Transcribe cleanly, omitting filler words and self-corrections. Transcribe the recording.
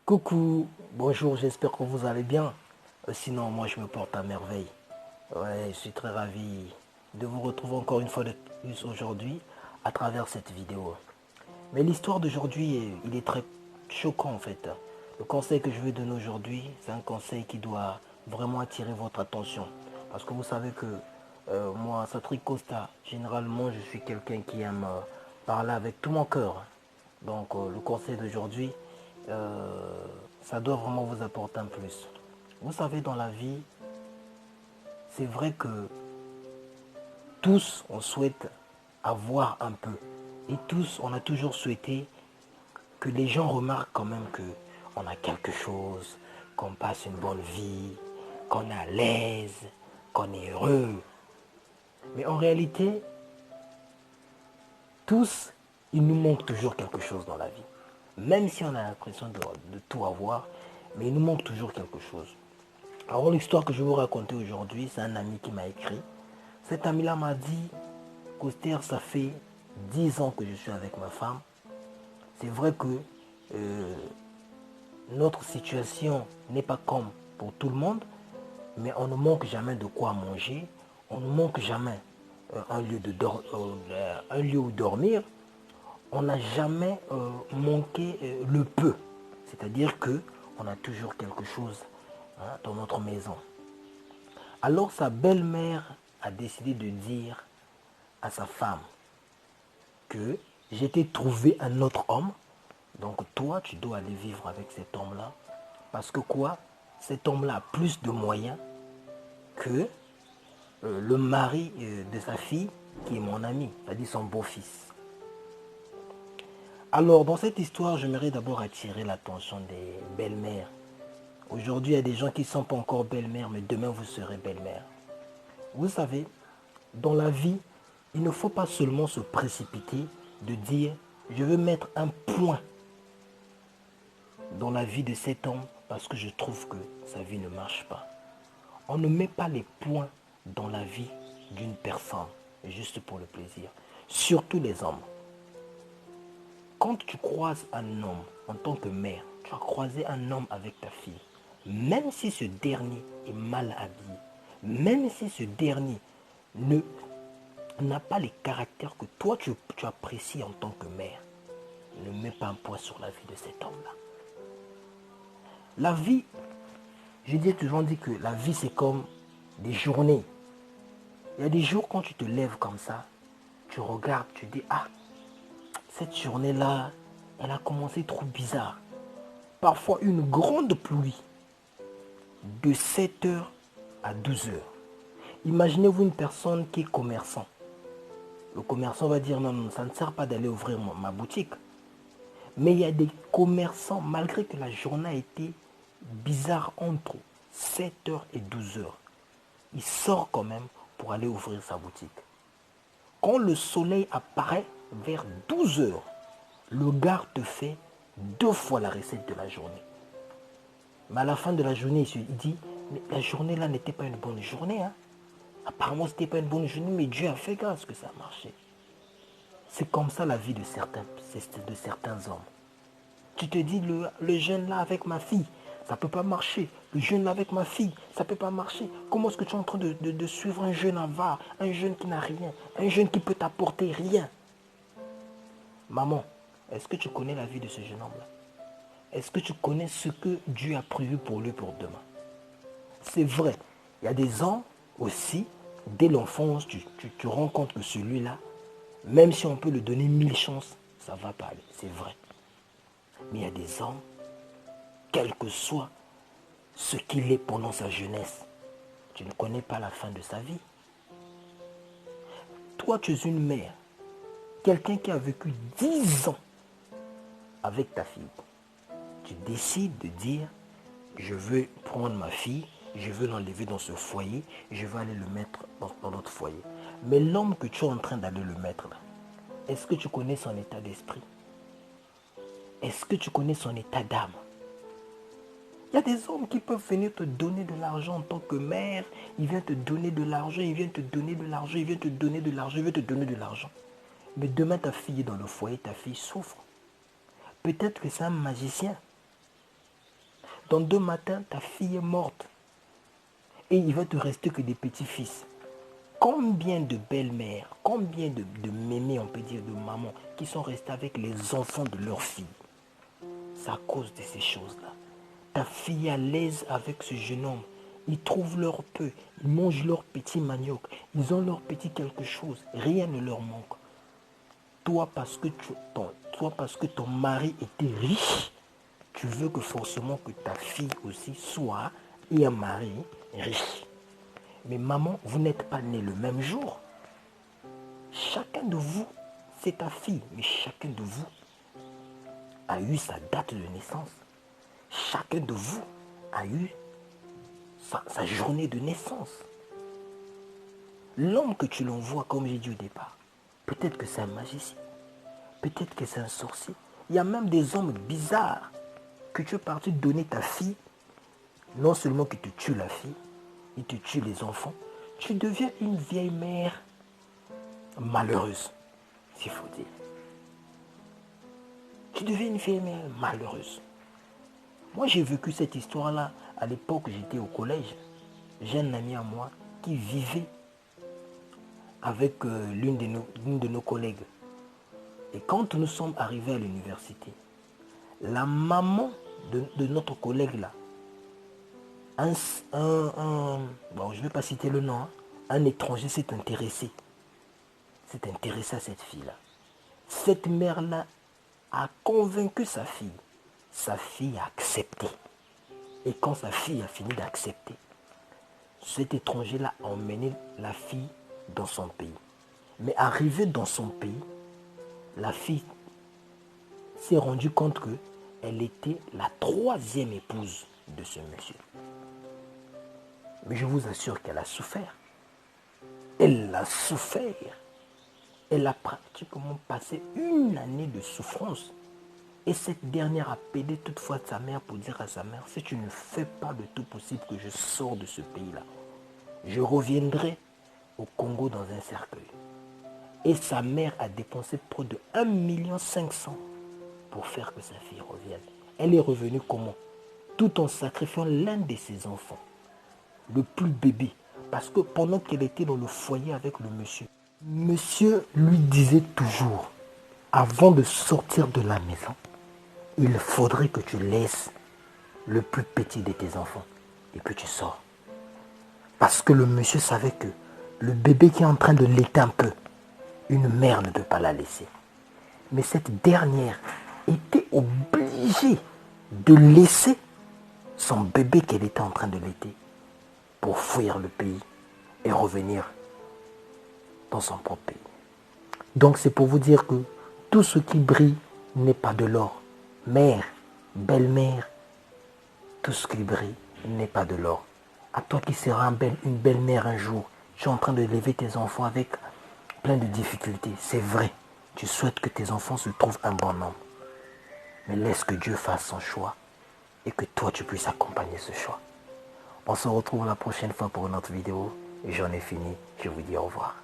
Coucou, bonjour, j'espère que vous allez bien. Sinon, moi je me porte à merveille. Ouais, je suis très ravi de vous retrouver encore une fois de plus aujourd'hui à travers cette vidéo. Mais l'histoire d'aujourd'hui, il est très choquant en fait. Le conseil que je vais donner aujourd'hui, c'est un conseil qui doit vraiment attirer votre attention. Parce que vous savez que moi, Satrick Costa, généralement, je suis quelqu'un qui aime parler avec tout mon cœur. Donc, le conseil d'aujourd'hui, euh, ça doit vraiment vous apporter un plus. Vous savez, dans la vie, c'est vrai que tous, on souhaite avoir un peu. Et tous, on a toujours souhaité que les gens remarquent quand même que on a quelque chose, qu'on passe une bonne vie, qu'on est à l'aise, qu'on est heureux. Mais en réalité, tous, il nous manque toujours quelque chose dans la vie. Même si on a l'impression de tout avoir, mais il nous manque toujours quelque chose. Alors l'histoire que je vais vous raconter aujourd'hui, c'est un ami qui m'a écrit. Cet ami-là m'a dit, Coster, ça fait 10 ans que je suis avec ma femme. C'est vrai que euh, notre situation n'est pas comme pour tout le monde, mais on ne manque jamais de quoi manger, on ne manque jamais un lieu où dormir, on n'a jamais manqué le peu. C'est-à-dire que on a toujours quelque chose dans notre maison. Alors sa belle-mère a décidé de dire à sa femme que j'étais trouvé un autre homme, donc toi tu dois aller vivre avec cet homme-là. Parce que quoi? Cet homme-là a plus de moyens que le mari de sa fille, qui est mon ami, c'est-à-dire son beau-fils. Alors, dans cette histoire, j'aimerais d'abord attirer l'attention des belles-mères. Aujourd'hui, il y a des gens qui ne sont pas encore belles-mères, mais demain, vous serez belle-mère. Vous savez, dans la vie, il ne faut pas seulement se précipiter de dire, je veux mettre un point dans la vie de cet homme parce que je trouve que sa vie ne marche pas. On ne met pas les points dans la vie d'une personne juste pour le plaisir. Surtout les hommes. Quand tu croises un homme en tant que mère, tu as croisé un homme avec ta fille, même si ce dernier est mal habillé, même si ce dernier ne n'a pas les caractères que toi tu apprécies en tant que mère, ne mets pas un point sur la vie de cet homme-là. La vie, j'ai toujours dit que la vie c'est comme des journées. Il y a des jours quand tu te lèves comme ça, tu regardes, tu dis, ah, cette journée-là, elle a commencé trop bizarre. Parfois une grande pluie de 7 heures à 12 heures. Imaginez-vous une personne qui est commerçant. Le commerçant va dire, non, non, ça ne sert pas d'aller ouvrir ma boutique. Mais il y a des commerçants, malgré que la journée a été bizarre entre 7 heures et 12 heures, il sort quand même pour aller ouvrir sa boutique. Quand le soleil apparaît vers 12 heures, le gars te fait 2 fois la recette de la journée. Mais à la fin de la journée, il se dit, mais la journée là n'était pas une bonne journée. Hein. Apparemment, ce n'était pas une bonne journée, mais Dieu a fait grâce que ça a marché. C'est comme ça la vie de certains hommes. Tu te dis, le jeune là avec ma fille, ça ne peut pas marcher. Le jeune là avec ma fille, ça ne peut pas marcher. Comment est-ce que tu es en train de suivre un jeune avare, un jeune qui n'a rien, un jeune qui peut t'apporter rien? Maman, est-ce que tu connais la vie de ce jeune homme-là? Est-ce que tu connais ce que Dieu a prévu pour lui pour demain? C'est vrai, il y a des hommes aussi, dès l'enfance, tu rends compte que celui-là, même si on peut lui donner 1000 chances, ça ne va pas aller, c'est vrai. Mais il y a des hommes, quel que soit ce qu'il est pendant sa jeunesse, tu ne connais pas la fin de sa vie. Toi, tu es une mère, quelqu'un qui a vécu 10 ans avec ta fille. Tu décides de dire, je veux prendre ma fille, je veux l'enlever dans ce foyer, je veux aller le mettre dans notre foyer. Mais l'homme que tu es en train d'aller le mettre là, est-ce que tu connais son état d'esprit? Est-ce que tu connais son état d'âme? Il y a des hommes qui peuvent venir te donner de l'argent en tant que mère. Ils viennent te donner de l'argent, ils viennent te donner de l'argent, ils viennent te donner de l'argent, ils viennent te donner de l'argent. Mais demain, ta fille est dans le foyer, ta fille souffre. Peut-être que c'est un magicien. Dans 2 matins, ta fille est morte. Et il va te rester que des petits-fils. Combien de belles-mères, combien de mémés, on peut dire, de mamans, qui sont restées avec les enfants de leur fille. C'est à cause de ces choses-là. Ta fille est à l'aise avec ce jeune homme. Ils trouvent leur peu, ils mangent leur petit manioc, ils ont leur petit quelque chose, rien ne leur manque. Toi, parce que ton mari était riche, tu veux que forcément que ta fille aussi soit et un mari riche. Mais maman, vous n'êtes pas nés le même jour. Chacun de vous, c'est ta fille, mais chacun de vous a eu sa date de naissance. Chacun de vous a eu sa journée de naissance. L'homme que tu l'envoies, comme j'ai dit au départ, peut-être que c'est un magicien, peut-être que c'est un sorcier. Il y a même des hommes bizarres que tu es parti donner ta fille, non seulement qu'il te tue la fille, il te tue les enfants, tu deviens une vieille mère malheureuse, s'il faut dire. Tu deviens une vieille mère malheureuse. Moi, j'ai vécu cette histoire-là à l'époque où j'étais au collège. J'ai un ami à moi qui vivait avec l'une de nos collègues. Et quand nous sommes arrivés à l'université, la maman de notre collègue là, bon, je ne vais pas citer le nom, hein, un étranger s'est intéressé à cette fille-là. Cette mère-là a convaincu sa fille. Sa fille a accepté. Et quand sa fille a fini d'accepter, cet étranger-là a emmené la fille dans son pays. Mais arrivée dans son pays, la fille s'est rendue compte qu'elle était la 3e épouse de ce monsieur. Mais je vous assure qu'elle a souffert. Elle a souffert. Elle a pratiquement passé une année de souffrance. Et cette dernière a pédé toutefois sa mère pour dire à sa mère, si tu ne fais pas le tout possible que je sors de ce pays-là, je reviendrai au Congo dans un cercueil. Et sa mère a dépensé près de 1,5 million pour faire que sa fille revienne. Elle est revenue comment? Tout en sacrifiant l'un de ses enfants, le plus bébé. Parce que pendant qu'elle était dans le foyer avec le monsieur lui disait toujours, avant de sortir de la maison, il faudrait que tu laisses le plus petit de tes enfants et que tu sors. Parce que le monsieur savait que le bébé qui est en train de laiter un peu, une mère ne peut pas la laisser. Mais cette dernière était obligée de laisser son bébé qu'elle était en train de laiter pour fuir le pays et revenir dans son propre pays. Donc c'est pour vous dire que tout ce qui brille n'est pas de l'or. Mère, belle-mère, tout ce qui brille n'est pas de l'or. À toi qui seras une belle-mère un jour, tu es en train de lever tes enfants avec plein de difficultés. C'est vrai, tu souhaites que tes enfants se trouvent un bon homme. Mais laisse que Dieu fasse son choix et que toi tu puisses accompagner ce choix. On se retrouve la prochaine fois pour une autre vidéo. J'en ai fini, je vous dis au revoir.